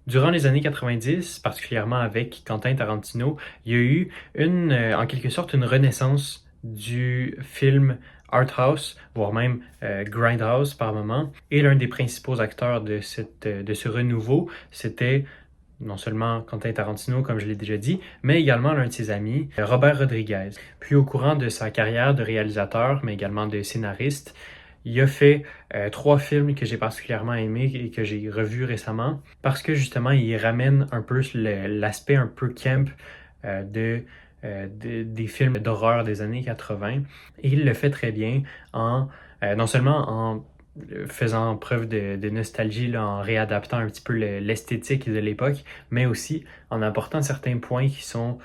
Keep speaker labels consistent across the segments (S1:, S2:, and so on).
S1: Durant les années 90, particulièrement avec Quentin Tarantino, il y a eu en quelque sorte une renaissance du film art house, voire même grindhouse par moment. Et l'un des principaux acteurs de ce renouveau, c'était non seulement Quentin Tarantino, comme je l'ai déjà dit, mais également l'un de ses amis, Robert Rodriguez. Puis au courant de sa carrière de réalisateur, mais également de scénariste, il a fait trois films que j'ai particulièrement aimés et que j'ai revus récemment parce que justement, il ramène un peu l'aspect un peu camp des films d'horreur des années 80. Et il le fait très bien non seulement en faisant preuve de nostalgie, là, en réadaptant un petit peu l'esthétique de l'époque, mais aussi en apportant certains points qui sont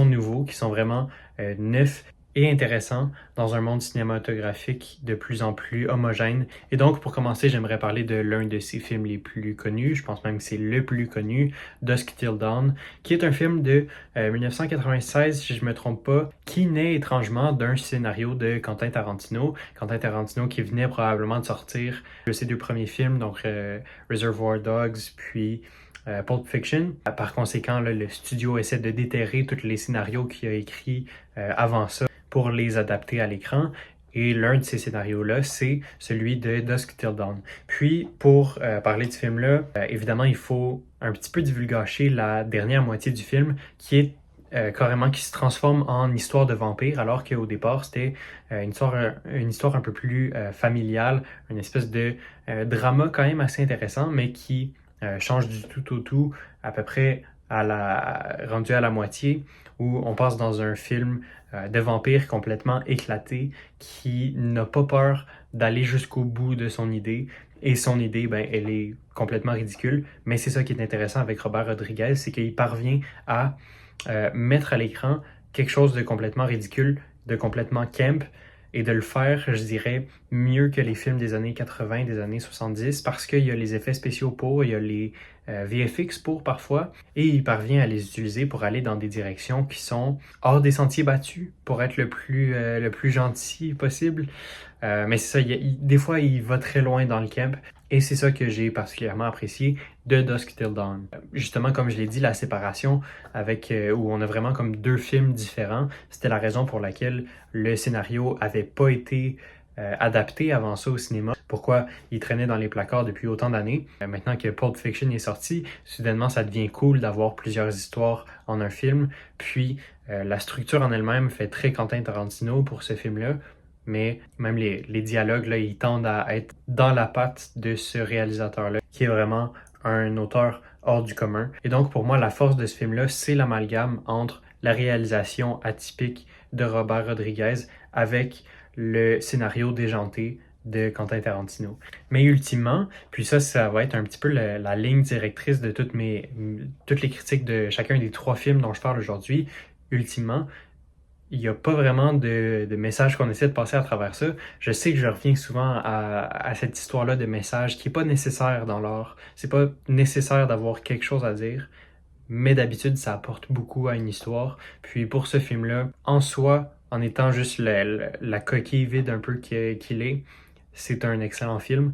S1: nouveaux, qui sont vraiment neufs et intéressants dans un monde cinématographique de plus en plus homogène. Et donc, pour commencer, j'aimerais parler de l'un de ses films les plus connus, je pense même que c'est le plus connu, Dusk Till Dawn, qui est un film de 1996, si je ne me trompe pas, qui naît étrangement d'un scénario de Quentin Tarantino. Quentin Tarantino qui venait probablement de sortir de ses deux premiers films, donc Reservoir Dogs, puis Pulp Fiction. Par conséquent, là, le studio essaie de déterrer tous les scénarios qu'il a écrits avant ça pour les adapter à l'écran. Et l'un de ces scénarios-là, c'est celui de Dusk Till Dawn. Puis, pour parler de ce film-là, évidemment, il faut un petit peu divulgacher la dernière moitié du film, qui est carrément qui se transforme en histoire de vampire, alors qu'au départ, c'était une histoire un peu plus familiale, une espèce de drama quand même assez intéressant, mais qui change du tout au tout à peu près rendu à la moitié, où on passe dans un film de vampire complètement éclaté qui n'a pas peur d'aller jusqu'au bout de son idée. Et son idée, ben, elle est complètement ridicule. Mais c'est ça qui est intéressant avec Robert Rodriguez, c'est qu'il parvient à mettre à l'écran quelque chose de complètement ridicule, de complètement camp, et de le faire, je dirais, mieux que les films des années 80, des années 70, parce qu'il y a les effets spéciaux pour, il y a les VFX pour parfois, et il parvient à les utiliser pour aller dans des directions qui sont hors des sentiers battus, pour être le plus gentil possible. Mais c'est ça, des fois, il va très loin dans le camp, et c'est ça que j'ai particulièrement apprécié de Dusk Till Dawn. Justement, comme je l'ai dit, la séparation où on a vraiment comme deux films différents, c'était la raison pour laquelle le scénario avait pas été adapté avant ça au cinéma. Pourquoi il traînait dans les placards depuis autant d'années. Maintenant que Pulp Fiction est sorti, soudainement ça devient cool d'avoir plusieurs histoires en un film. Puis la structure en elle-même fait très Quentin Tarantino pour ce film-là. Mais même les dialogues, là, ils tendent à être dans la patte de ce réalisateur-là, qui est vraiment un auteur hors du commun. Et donc, pour moi, la force de ce film-là, c'est l'amalgame entre la réalisation atypique de Robert Rodriguez avec le scénario déjanté de Quentin Tarantino. Mais ultimement, puis ça va être un petit peu la ligne directrice de toutes les critiques de chacun des trois films dont je parle aujourd'hui. Ultimement, il n'y a pas vraiment de message qu'on essaie de passer à travers ça. Je sais que je reviens souvent à cette histoire-là de message qui n'est pas nécessaire dans l'art. C'est pas nécessaire d'avoir quelque chose à dire, mais d'habitude, ça apporte beaucoup à une histoire. Puis pour ce film-là, en soi, en étant juste la coquille vide un peu qu'il est, c'est un excellent film,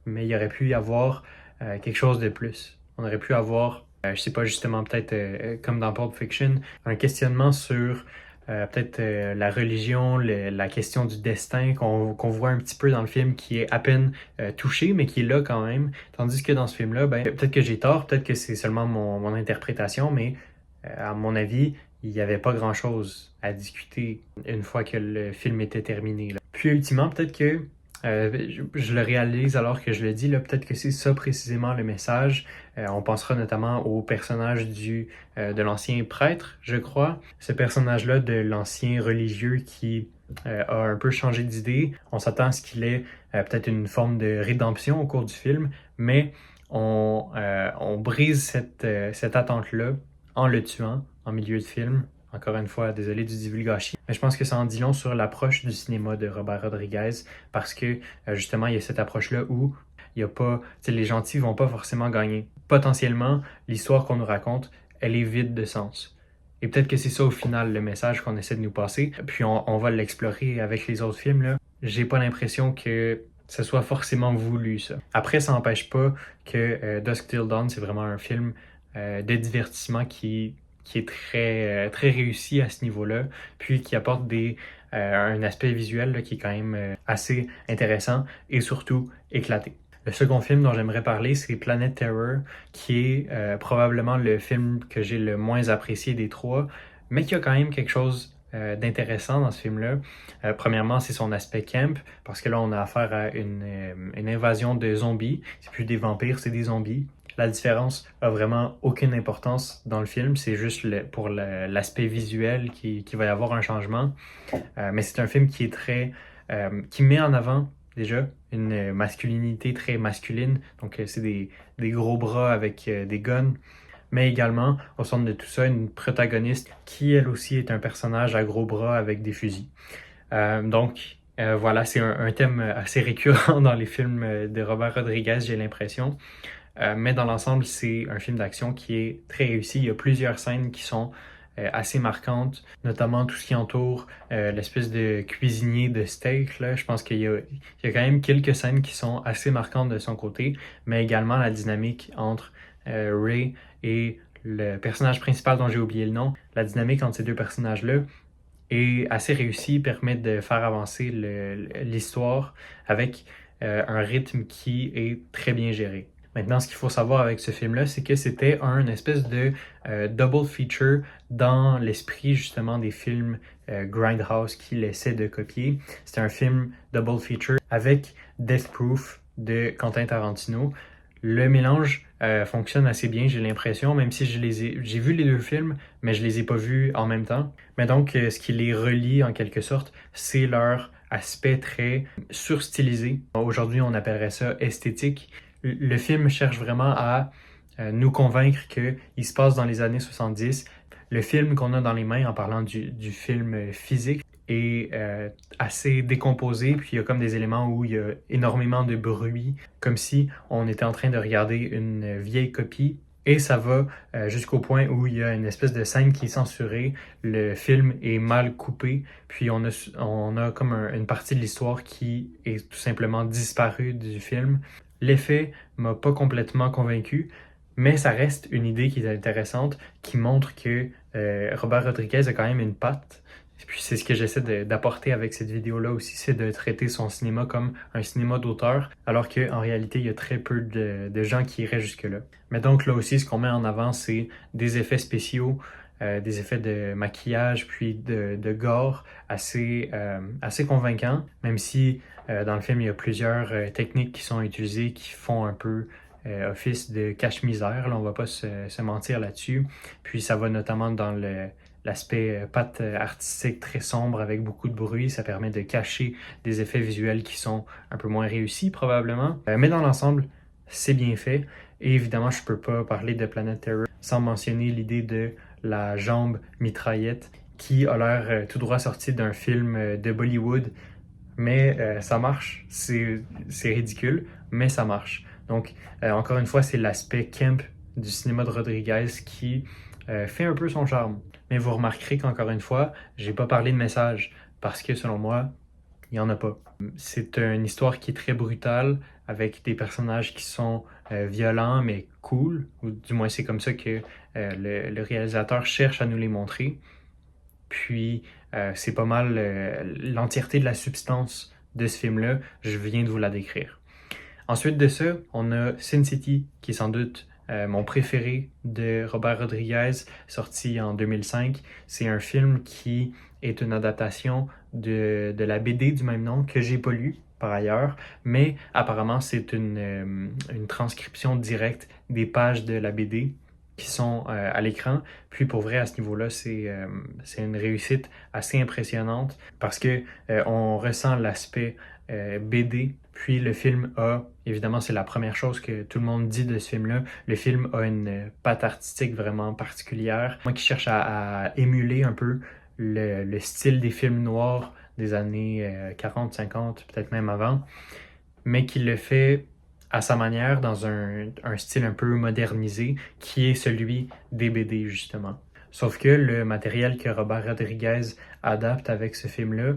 S1: mais il y aurait pu y avoir quelque chose de plus. On aurait pu avoir, je sais pas, justement, peut-être comme dans Pulp Fiction, un questionnement sur peut-être la religion, la question du destin qu'on voit un petit peu dans le film qui est à peine touché, mais qui est là quand même. Tandis que dans ce film-là, ben, peut-être que j'ai tort, peut-être que c'est seulement mon interprétation, mais à mon avis, il n'y avait pas grand-chose à discuter une fois que le film était terminé, là. Puis ultimement, peut-être que je le réalise alors que je le dis, là, peut-être que c'est ça précisément le message. On pensera notamment au personnage de l'ancien prêtre, je crois. Ce personnage-là de l'ancien religieux qui a un peu changé d'idée. On s'attend à ce qu'il ait peut-être une forme de rédemption au cours du film, mais on brise cette attente-là en le tuant en milieu de film. Encore une fois, désolé du divulgachis, mais je pense que ça en dit long sur l'approche du cinéma de Robert Rodriguez parce que justement, il y a cette approche-là où il y a pas, les gentils vont pas forcément gagner. Potentiellement, l'histoire qu'on nous raconte, elle est vide de sens. Et peut-être que c'est ça au final le message qu'on essaie de nous passer, puis on va l'explorer avec les autres films, là. J'ai pas l'impression que ce soit forcément voulu, ça. Après, ça n'empêche pas que Dusk Till Dawn, c'est vraiment un film de divertissement qui est très réussi à ce niveau-là, puis qui apporte un aspect visuel là, qui est quand même assez intéressant et surtout éclaté. Le second film dont j'aimerais parler, c'est Planet Terror, qui est probablement le film que j'ai le moins apprécié des trois, mais qui a quand même quelque chose d'intéressant dans ce film-là. Premièrement, c'est son aspect camp, parce que là, on a affaire à une invasion de zombies. C'est plus des vampires, c'est des zombies. La différence a vraiment aucune importance dans le film, c'est juste pour l'aspect visuel qui va y avoir un changement. Mais c'est un film qui est qui met en avant déjà une masculinité très masculine. Donc c'est des gros bras avec des guns, mais également au centre de tout ça une protagoniste qui elle aussi est un personnage à gros bras avec des fusils. Voilà, c'est un thème assez récurrent dans les films de Robert Rodriguez, j'ai l'impression. Mais dans l'ensemble, c'est un film d'action qui est très réussi. Il y a plusieurs scènes qui sont assez marquantes, notamment tout ce qui entoure l'espèce de cuisinier de steak. Là. Je pense qu'il y a quand même quelques scènes qui sont assez marquantes de son côté, mais également la dynamique entre Ray et le personnage principal dont j'ai oublié le nom. La dynamique entre ces deux personnages-là est assez réussie, permet de faire avancer l'histoire avec un rythme qui est très bien géré. Maintenant, ce qu'il faut savoir avec ce film-là, c'est que c'était un espèce de double feature dans l'esprit justement des films Grindhouse qu'il essaie de copier. C'était un film double feature avec Death Proof de Quentin Tarantino. Le mélange fonctionne assez bien, j'ai l'impression, même si j'ai vu les deux films, mais je les ai pas vus en même temps. Mais donc, ce qui les relie en quelque sorte, c'est leur aspect très surstylisé. Aujourd'hui, on appellerait ça esthétique. Le film cherche vraiment à nous convaincre qu'il se passe dans les années 70. Le film qu'on a dans les mains, en parlant du film physique, est assez décomposé, puis il y a comme des éléments où il y a énormément de bruit, comme si on était en train de regarder une vieille copie. Et ça va jusqu'au point où il y a une espèce de scène qui est censurée, le film est mal coupé, puis on a comme une partie de l'histoire qui est tout simplement disparue du film. L'effet m'a pas complètement convaincu, mais ça reste une idée qui est intéressante, qui montre que Robert Rodriguez a quand même une patte. Et puis c'est ce que j'essaie d'apporter avec cette vidéo-là aussi, c'est de traiter son cinéma comme un cinéma d'auteur, alors qu'en réalité, il y a très peu de gens qui iraient jusque-là. Mais donc là aussi, ce qu'on met en avant, c'est des effets spéciaux, des effets de maquillage, puis de gore assez convaincants, même si dans le film, il y a plusieurs techniques qui sont utilisées qui font un peu office de cache-misère. Là, on va pas se mentir là-dessus. Puis ça va notamment dans l'aspect patte artistique très sombre avec beaucoup de bruit. Ça permet de cacher des effets visuels qui sont un peu moins réussis probablement. Mais dans l'ensemble, c'est bien fait. Et évidemment, je peux pas parler de Planet Terror sans mentionner l'idée de la jambe mitraillette qui a l'air tout droit sorti d'un film de Bollywood. Mais ça marche. C'est ridicule, mais ça marche. Donc, encore une fois, c'est l'aspect camp du cinéma de Rodriguez qui fait un peu son charme. Mais vous remarquerez qu'encore une fois, j'ai pas parlé de message parce que selon moi, il n'y en a pas. C'est une histoire qui est très brutale avec des personnages qui sont violents mais cool, ou du moins c'est comme ça que le réalisateur cherche à nous les montrer. Puis c'est pas mal l'entièreté de la substance de ce film-là, je viens de vous la décrire. Ensuite de ça, on a Sin City, qui est sans doute mon préféré de Robert Rodriguez, sorti en 2005. C'est un film qui est une adaptation de la BD du même nom, que j'ai pas lu par ailleurs, mais apparemment c'est une transcription directe des pages de la BD qui sont à l'écran. Puis pour vrai, à ce niveau-là, c'est une réussite assez impressionnante parce que on ressent l'aspect BD. Puis le film évidemment, c'est la première chose que tout le monde dit de ce film-là, le film a une patte artistique vraiment particulière. Moi qui cherche à émuler un peu le style des films noirs des années 40, 50, peut-être même avant, mais qui le fait à sa manière, dans un style un peu modernisé, qui est celui des BD, justement. Sauf que le matériel que Robert Rodriguez adapte avec ce film-là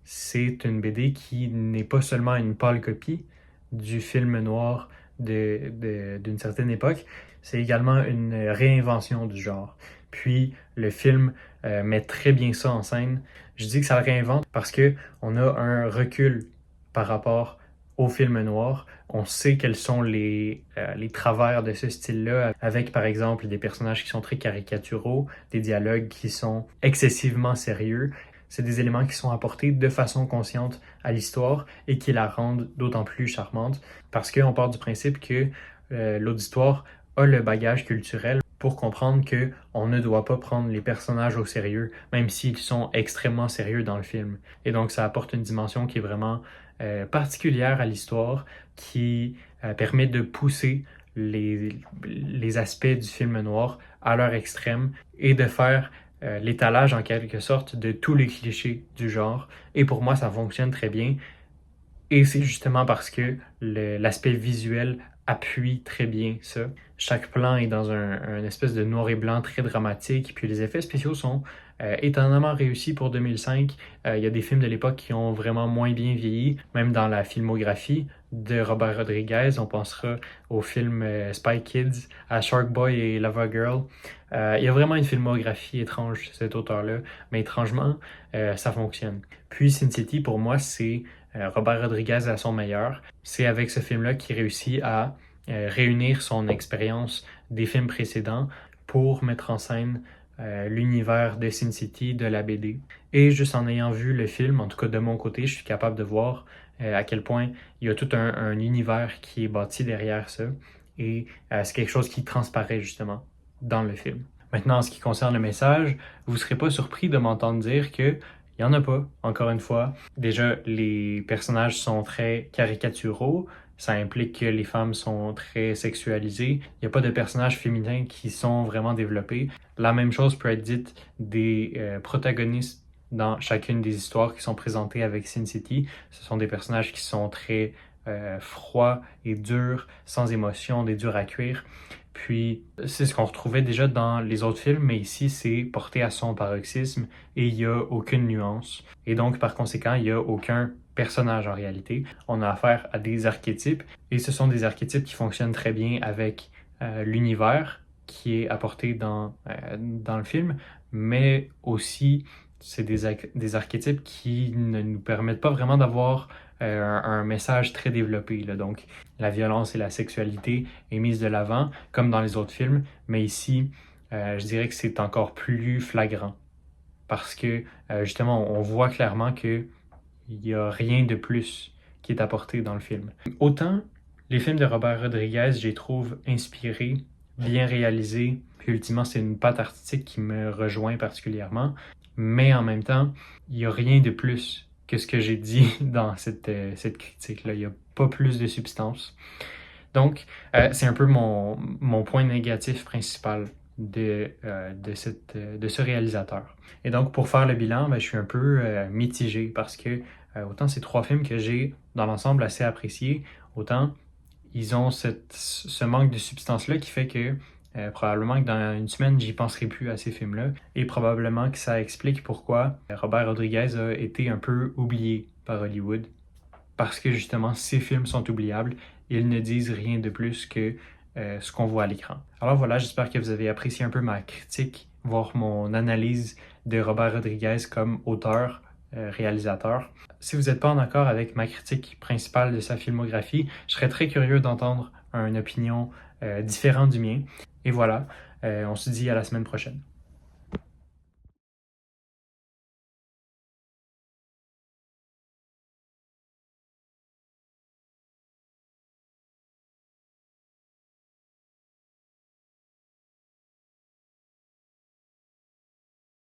S1: c'est une BD qui n'est pas seulement une pâle copie du film noir d'une certaine époque, c'est également une réinvention du genre. Puis le film met très bien ça en scène. Je dis que ça le réinvente parce que on a un recul par rapport au film noir. On sait quels sont les travers de ce style-là, avec par exemple des personnages qui sont très caricaturaux, des dialogues qui sont excessivement sérieux. C'est des éléments qui sont apportés de façon consciente à l'histoire et qui la rendent d'autant plus charmante parce qu'on part du principe que l'auditoire a le bagage culturel pour comprendre que on ne doit pas prendre les personnages au sérieux, même s'ils sont extrêmement sérieux dans le film. Et donc, ça apporte une dimension qui est vraiment particulière à l'histoire, qui permet de pousser les aspects du film noir à leur extrême et de faire l'étalage en quelque sorte de tous les clichés du genre. Et pour moi, ça fonctionne très bien. Et c'est justement parce que l'aspect visuel appuie très bien ça. Chaque plan est dans un espèce de noir et blanc très dramatique, puis les effets spéciaux sont étonnamment réussis pour 2005. Il y a des films de l'époque qui ont vraiment moins bien vieilli, même dans la filmographie de Robert Rodriguez. On pensera au film Spy Kids, à Shark Boy et Lava Girl. Il y a vraiment une filmographie étrange, cet auteur-là, mais étrangement, ça fonctionne. Puis Sin City, pour moi, c'est Robert Rodriguez à son meilleur. C'est avec ce film-là qu'il réussit à réunir son expérience des films précédents pour mettre en scène l'univers de Sin City, de la BD. Et juste en ayant vu le film, en tout cas de mon côté, je suis capable de voir à quel point il y a tout un univers qui est bâti derrière ça. Et c'est quelque chose qui transparaît justement dans le film. Maintenant, en ce qui concerne le message, vous ne serez pas surpris de m'entendre dire que il n'y en a pas, encore une fois. Déjà, les personnages sont très caricaturaux. Ça implique que les femmes sont très sexualisées. Il n'y a pas de personnages féminins qui sont vraiment développés. La même chose peut être dite des protagonistes dans chacune des histoires qui sont présentées avec Sin City. Ce sont des personnages qui sont très froids et durs, sans émotion, des durs à cuire. Puis, c'est ce qu'on retrouvait déjà dans les autres films, mais ici, c'est porté à son paroxysme et il n'y a aucune nuance. Et donc, par conséquent, il n'y a aucun personnage en réalité. On a affaire à des archétypes et ce sont des archétypes qui fonctionnent très bien avec l'univers qui est apporté dans le film, mais aussi, c'est des archétypes qui ne nous permettent pas vraiment d'avoir un message très développé, là. Donc, la violence et la sexualité est mise de l'avant, comme dans les autres films, mais ici, je dirais que c'est encore plus flagrant. Parce que, justement, on voit clairement qu'il n'y a rien de plus qui est apporté dans le film. Autant, les films de Robert Rodriguez, je les trouve inspirés, bien réalisés, puis ultimement, c'est une patte artistique qui me rejoint particulièrement, mais en même temps, il n'y a rien de plus que ce que j'ai dit dans cette critique-là. Il n'y a pas plus de substance. Donc, c'est un peu mon point négatif principal de ce réalisateur. Et donc, pour faire le bilan, je suis un peu mitigé parce que autant ces trois films que j'ai dans l'ensemble assez appréciés, autant ils ont ce manque de substance-là qui fait que probablement que dans une semaine, j'y penserai plus à ces films-là. Et probablement que ça explique pourquoi Robert Rodriguez a été un peu oublié par Hollywood. Parce que justement, ces films sont oubliables. Ils ne disent rien de plus que ce qu'on voit à l'écran. Alors voilà, j'espère que vous avez apprécié un peu ma critique, voire mon analyse de Robert Rodriguez comme auteur, réalisateur. Si vous n'êtes pas en accord avec ma critique principale de sa filmographie, je serais très curieux d'entendre une opinion différente du mien. Et voilà, on se dit à la semaine prochaine.